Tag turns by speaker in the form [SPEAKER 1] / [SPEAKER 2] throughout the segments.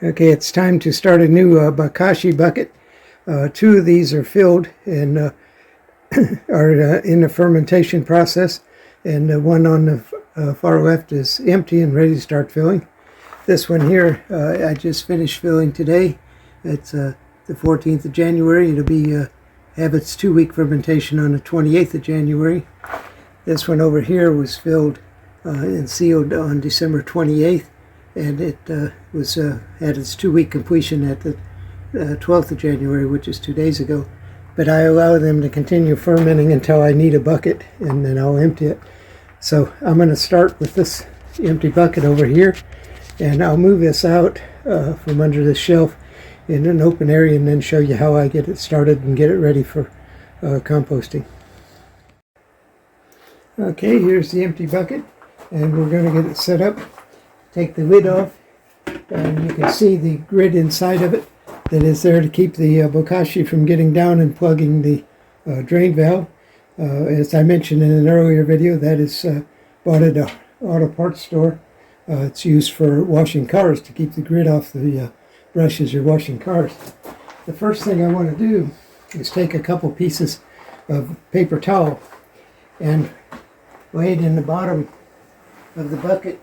[SPEAKER 1] Okay, it's time to start a new Bokashi bucket. Two of these are filled and are in the fermentation process, and the one on the far left is empty and ready to start filling. This one here, I just finished filling today. It's the 14th of January. It'll be have its 2-week fermentation on the 28th of January. This one over here was filled and sealed on December 28th. And it was had its 2-week completion at the 12th of January, which is 2 days ago. But I allow them to continue fermenting until I need a bucket, and then I'll empty it. So I'm going to start with this empty bucket over here, and I'll move this out from under the shelf in an open area, and then show you how I get it started and get it ready for composting. Okay, here's the empty bucket, and we're going to get it set up. Take the lid off, and you can see the grid inside of it that is there to keep the Bokashi from getting down and plugging the drain valve. As I mentioned in an earlier video, that is bought at an auto parts store. It's used for washing cars to keep the grid off the brush as you're washing cars. The first thing I want to do is take a couple pieces of paper towel and lay it in the bottom of the bucket.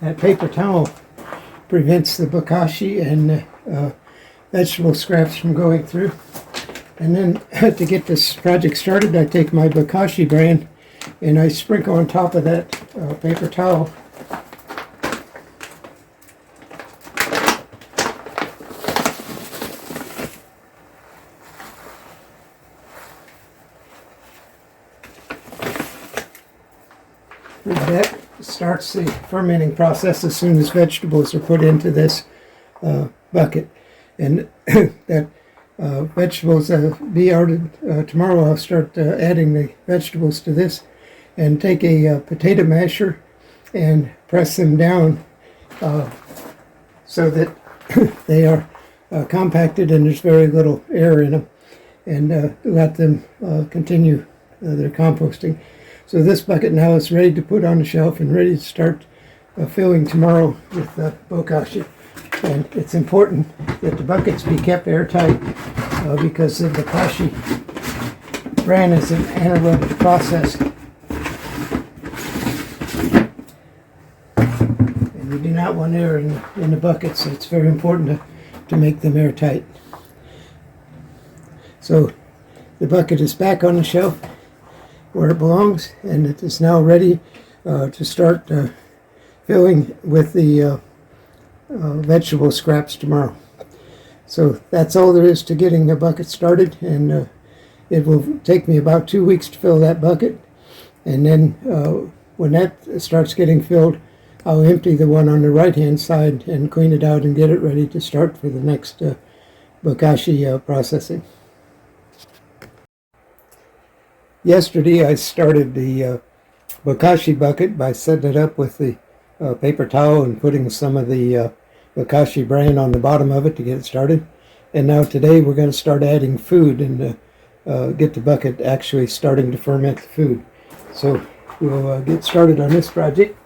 [SPEAKER 1] That paper towel prevents the Bokashi and vegetable scraps from going through. And then to get this project started, I take my Bokashi brand and I sprinkle on top of that paper towel. That starts the fermenting process as soon as vegetables are put into this bucket. And that vegetables be added tomorrow. I'll start adding the vegetables to this, and take a potato masher and press them down so that they are compacted and there's very little air in them, and let them continue their composting. So this bucket now is ready to put on the shelf and ready to start filling tomorrow with Bokashi. And it's important that the buckets be kept airtight because the Bokashi brand is an anaerobic process. And you do not want air in the buckets, so it's very important to make them airtight. So the bucket is back on the shelf where it belongs, and it is now ready to start filling with the vegetable scraps tomorrow. So that's all there is to getting a bucket started, and it will take me about 2 weeks to fill that bucket, and then when that starts getting filled, I'll empty the one on the right hand side and clean it out and get it ready to start for the next Bokashi processing. Yesterday I started the Bokashi bucket by setting it up with the paper towel and putting some of the Bokashi brand on the bottom of it to get it started. And now today we're going to start adding food and get the bucket actually starting to ferment the food. So we'll get started on this project.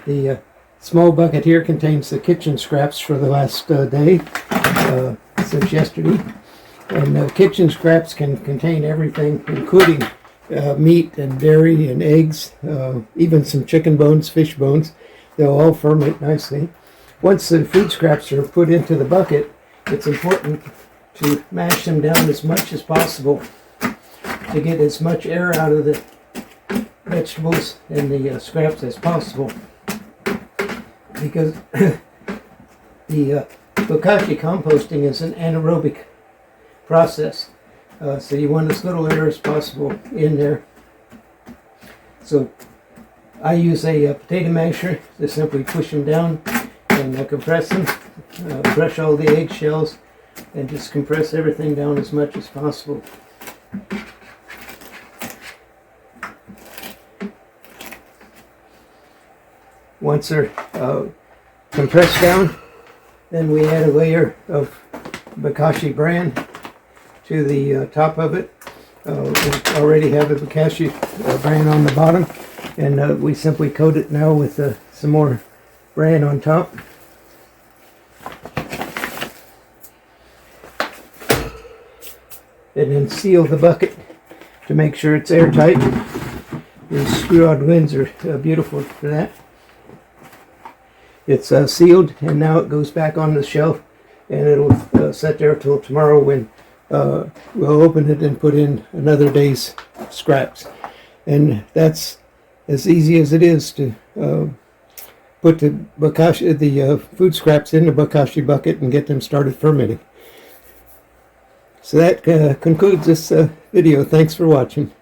[SPEAKER 1] The small bucket here contains the kitchen scraps for the last day, since yesterday. And kitchen scraps can contain everything, including meat and dairy and eggs, even some chicken bones, fish bones. They'll all ferment nicely. Once the food scraps are put into the bucket, it's important to mash them down as much as possible to get as much air out of the vegetables and the scraps as possible. Because the Bokashi composting is an anaerobic process, so you want as little air as possible in there. So I use a potato masher to simply push them down and compress them, brush all the eggshells, and just compress everything down as much as possible. Once they're compressed down, then we add a layer of Bokashi bran to the top of it. We already have the Bokashi bran on the bottom, and we simply coat it now with some more bran on top. And then seal the bucket to make sure it's airtight. These screw-rod winds are beautiful for that. It's sealed, and now it goes back on the shelf, and it'll sit there till tomorrow when we'll open it and put in another day's scraps. And that's as easy as it is to put the food scraps in the Bokashi bucket and get them started fermenting. So that concludes this video. Thanks for watching.